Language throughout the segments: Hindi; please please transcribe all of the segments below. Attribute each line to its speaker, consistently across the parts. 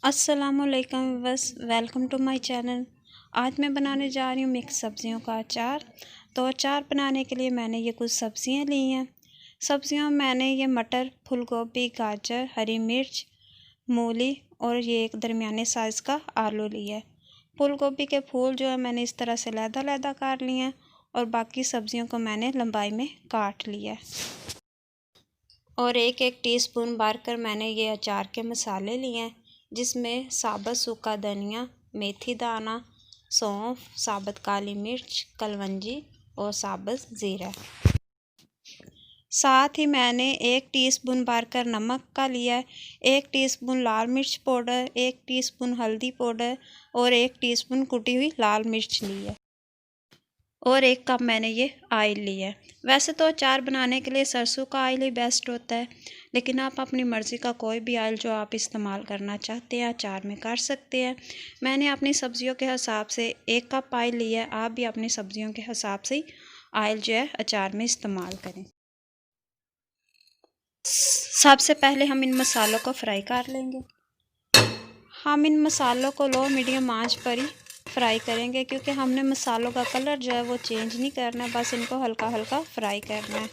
Speaker 1: अस्सलाम वालेकुम बस वेलकम टू माय चैनल। आज मैं बनाने जा रही हूँ मिक्स सब्ज़ियों का अचार। तो अचार बनाने के लिए मैंने ये कुछ सब्ज़ियाँ ली हैं। सब्ज़ियों में मैंने ये मटर, फूल गोभी, गाजर, हरी मिर्च, मूली और ये एक दरमियाने साइज़ का आलू लिया है। फूल गोभी के फूल जो है मैंने इस तरह से लैदा काट लिए हैं और बाकी सब्ज़ियों को मैंने लंबाई में काट लिया है। और एक टीस्पून भर कर मैंने ये अचार के मसाले लिए हैं, जिसमें साबुत सूखा धनिया, मेथी दाना, सौंफ, साबुत काली मिर्च, कलवंजी और साबुत ज़ीरा। साथ ही मैंने 1 टीस्पून भर कर नमक का लिया है, 1 टीस्पून लाल मिर्च पाउडर, 1 टीस्पून हल्दी पाउडर और 1 टीस्पून कुटी हुई लाल मिर्च ली है और 1 कप मैंने ये ऑयल लिया है। वैसे तो अचार बनाने के लिए सरसों का ऑयल ही बेस्ट होता है, लेकिन आप अपनी मर्ज़ी का कोई भी ऑयल जो आप इस्तेमाल करना चाहते हैं अचार में कर सकते हैं। मैंने अपनी सब्ज़ियों के हिसाब से 1 कप ऑयल लिया है। आप भी अपनी सब्ज़ियों के हिसाब से ऑयल जो है अचार में इस्तेमाल करें। सबसे पहले हम इन मसालों को फ्राई कर लेंगे। हम इन मसालों को लो मीडियम आंच पर ही फ्राई करेंगे, क्योंकि हमने मसालों का कलर जो है वो चेंज नहीं करना है, बस इनको हल्का हल्का फ्राई करना है।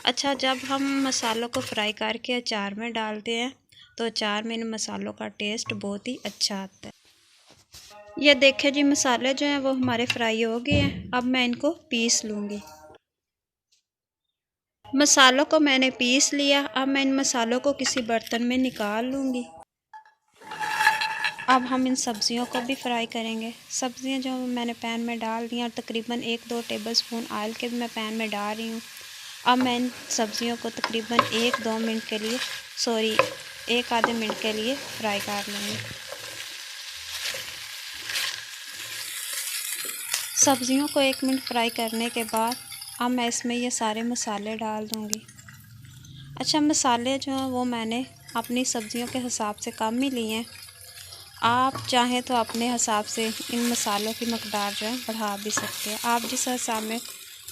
Speaker 1: अच्छा, जब हम मसालों को फ्राई करके अचार में डालते हैं तो अचार में इन मसालों का टेस्ट बहुत ही अच्छा आता है। ये देखिए जी, मसाले जो हैं वो हमारे फ्राई हो गए हैं। अब मैं इनको पीस लूँगी। मसालों को मैंने पीस लिया। अब मैं इन मसालों को किसी बर्तन में निकाल लूँगी। अब हम इन सब्ज़ियों को भी फ्राई करेंगे। सब्ज़ियाँ जो मैंने पैन में डाल दी हैं और तकरीबन 1-2 टेबलस्पून ऑयल के भी मैं पैन में डाल रही हूँ। अब मैं इन सब्ज़ियों को तकरीबन 1-2 मिनट के लिए 1 आधे मिनट के लिए फ्राई कर लूँगी। सब्ज़ियों को 1 मिनट फ्राई करने के बाद अब मैं इसमें ये सारे मसाले डाल दूँगी। अच्छा, मसाले जो हैं वो मैंने अपनी सब्ज़ियों के हिसाब से कम ही लिए हैं। आप चाहें तो अपने हिसाब से इन मसालों की मकदार जो है बढ़ा भी सकते हैं। आप जिस हिसाब में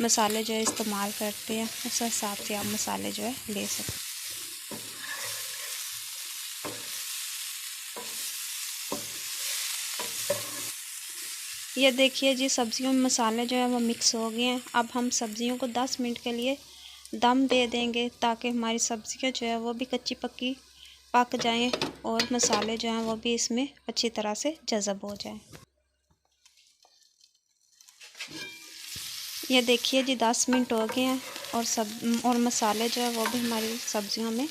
Speaker 1: मसाले जो है इस्तेमाल करते हैं उस हिसाब से आप मसाले जो है ले सकते हैं। ये देखिए जी, सब्जियों में मसाले जो है वो मिक्स हो गए हैं। अब हम सब्जियों को 10 मिनट के लिए दम दे देंगे, ताकि हमारी सब्जियां जो है वो भी कच्ची पक्की पक जाएं और मसाले जो हैं वो भी इसमें अच्छी तरह से जज़ब हो जाएं। ये देखिए जी, 10 मिनट हो गए हैं और मसाले जो है वो भी हमारी सब्जियों में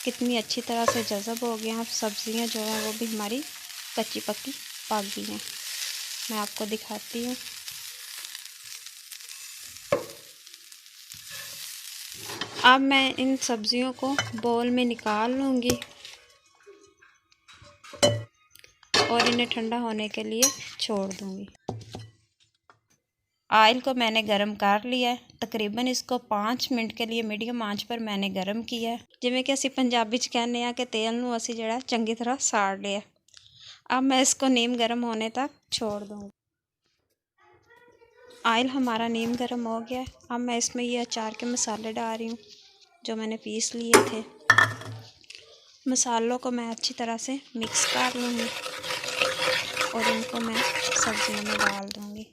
Speaker 1: कितनी अच्छी तरह से जज़ब हो गए हैं। अब सब्जियां जो हैं वो भी हमारी कच्ची पक्की पक गई हैं। मैं आपको दिखाती हूँ। अब मैं इन सब्जियों को बोल में निकाल लूँगी और इन्हें ठंडा होने के लिए छोड़ दूँगी। ऑयल को मैंने गरम कर लिया है। तकरीबन इसको 5 मिनट के लिए मीडियम आंच पर मैंने गरम किया है। जिवें कि असी पंजाबी च कहने हैं कि तेल नूं असी जिहड़ा चंगी तरह साड़ लिया। अब मैं इसको नीम गर्म होने तक छोड़ दूँगी। ऑयल हमारा नीम गर्म हो गया है। अब मैं इसमें ये अचार के मसाले डाल रही हूँ जो मैंने पीस लिए थे। मसालों को मैं अच्छी तरह से मिक्स कर लूँगी और इनको मैं सब्जियों में डाल दूँगी।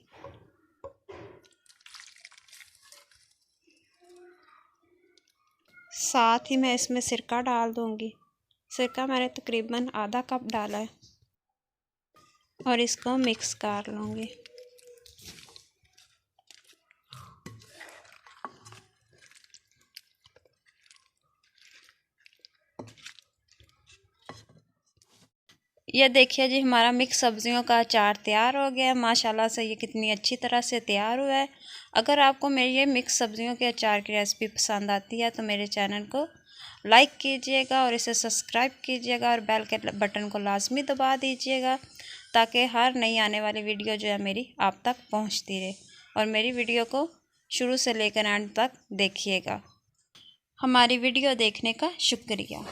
Speaker 1: साथ ही मैं इसमें सिरका डाल दूँगी। सिरका मैंने तकरीबन आधा कप डाला है और इसको मिक्स कर लूँगी। ये देखिए जी, हमारा मिक्स सब्ज़ियों का अचार तैयार हो गया है। माशाल्लाह से ये कितनी अच्छी तरह से तैयार हुआ है। अगर आपको मेरी ये मिक्स सब्ज़ियों के अचार की रेसिपी पसंद आती है तो मेरे चैनल को लाइक कीजिएगा और इसे सब्सक्राइब कीजिएगा और बेल के बटन को लाजमी दबा दीजिएगा, ताकि हर नई आने वाली वीडियो जो है मेरी आप तक पहुँचती रहे। और मेरी वीडियो को शुरू से लेकर एंड तक देखिएगा। हमारी वीडियो देखने का शुक्रिया।